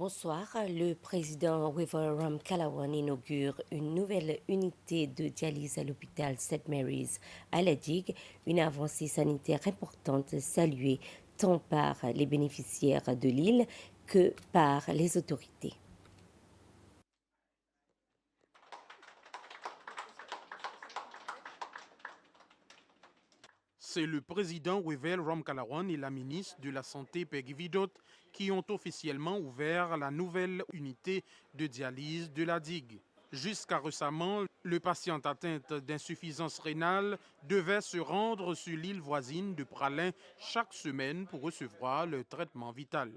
Bonsoir. Le président Wiveram Kalawan inaugure une nouvelle unité de dialyse à l'hôpital St. Mary's à la Digue, une avancée sanitaire importante saluée tant par les bénéficiaires de l'île que par les autorités. C'est le président Wiveram Kalawan et la ministre de la Santé Peggy Vidot qui ont officiellement ouvert la nouvelle unité de dialyse de la digue. Jusqu'à récemment, le patient atteint d'insuffisance rénale devait se rendre sur l'île voisine de Pralin chaque semaine pour recevoir le traitement vital.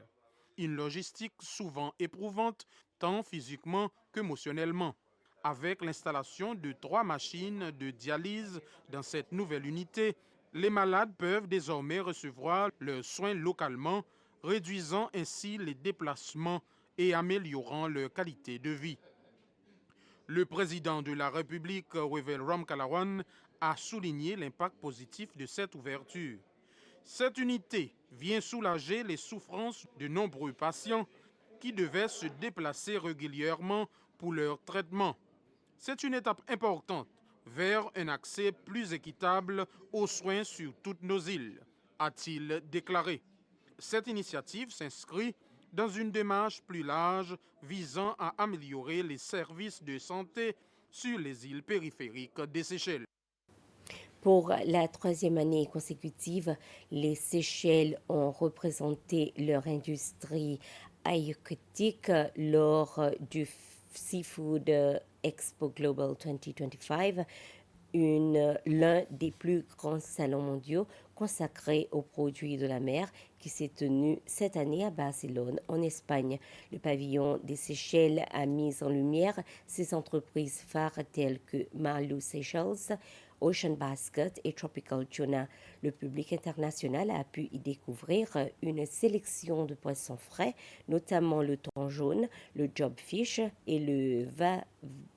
Une logistique souvent éprouvante, tant physiquement qu'émotionnellement. Avec l'installation de 3 machines de dialyse dans cette nouvelle unité, les malades peuvent désormais recevoir leurs soins localement, réduisant ainsi les déplacements et améliorant leur qualité de vie. Le président de la République, Wiveram Kalawan, a souligné l'impact positif de cette ouverture. Cette unité vient soulager les souffrances de nombreux patients qui devaient se déplacer régulièrement pour leur traitement. C'est une étape importante vers un accès plus équitable aux soins sur toutes nos îles, a-t-il déclaré. Cette initiative s'inscrit dans une démarche plus large visant à améliorer les services de santé sur les îles périphériques des Seychelles. Pour la troisième année consécutive, les Seychelles ont représenté leur industrie aéronautique lors du Seafood Expo Global 2025, l'un des plus grands salons mondiaux consacrés aux produits de la mer qui s'est tenu cette année à Barcelone, en Espagne. Le pavillon des Seychelles a mis en lumière ces entreprises phares telles que Marlou Seychelles, Ocean Basket et Tropical Tuna. Le public international a pu y découvrir une sélection de poissons frais, notamment le thon jaune, le jobfish et le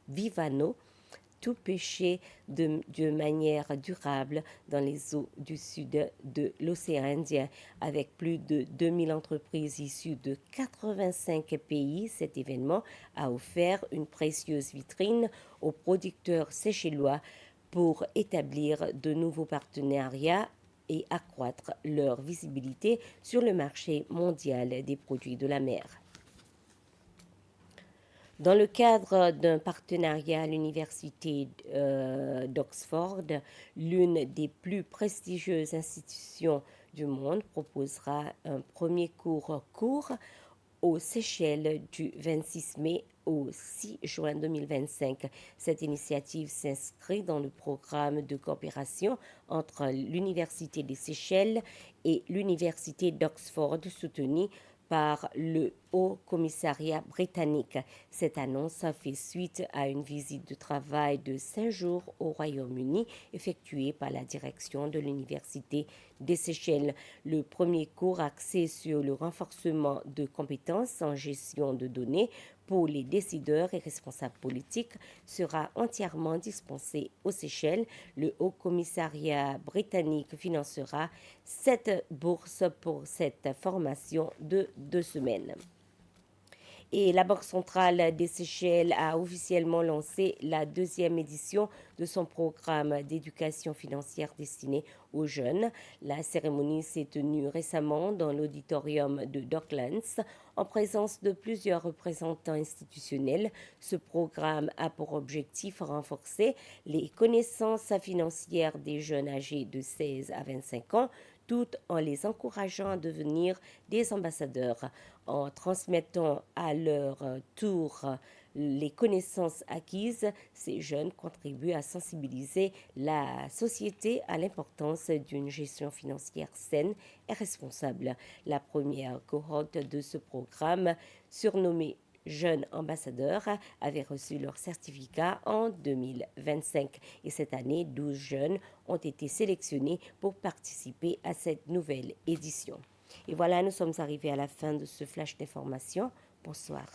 vivano, tout pêché de manière durable dans les eaux du sud de l'océan Indien. Avec plus de 2000 entreprises issues de 85 pays, cet événement a offert une précieuse vitrine aux producteurs séchellois pour établir de nouveaux partenariats et accroître leur visibilité sur le marché mondial des produits de la mer. Dans le cadre d'un partenariat à l'Université d'Oxford, l'une des plus prestigieuses institutions du monde proposera un premier cours aux Seychelles du 26 mai au 6 juin 2025. Cette initiative s'inscrit dans le programme de coopération entre l'Université des Seychelles et l'Université d'Oxford soutenu par le Haut Commissariat britannique. Cette annonce a fait suite à une visite de travail de 5 jours au Royaume-Uni effectuée par la direction de l'Université des Seychelles. Le premier cours axé sur le renforcement de compétences en gestion de données pour les décideurs et responsables politiques sera entièrement dispensé aux Seychelles. Le Haut Commissariat britannique financera cette bourse pour cette formation de 2 semaines. Et la Banque centrale des Seychelles a officiellement lancé la 2e édition de son programme d'éducation financière destiné aux jeunes. La cérémonie s'est tenue récemment dans l'auditorium de Docklands en présence de plusieurs représentants institutionnels. Ce programme a pour objectif renforcer les connaissances financières des jeunes âgés de 16 à 25 ans, tout en les encourageant à devenir des ambassadeurs. En transmettant à leur tour les connaissances acquises, ces jeunes contribuent à sensibiliser la société à l'importance d'une gestion financière saine et responsable. La première cohorte de ce programme, surnommée Jeunes ambassadeurs, avaient reçu leur certificat en 2025. Et cette année, 12 jeunes ont été sélectionnés pour participer à cette nouvelle édition. Et voilà, nous sommes arrivés à la fin de ce flash d'information. Bonsoir.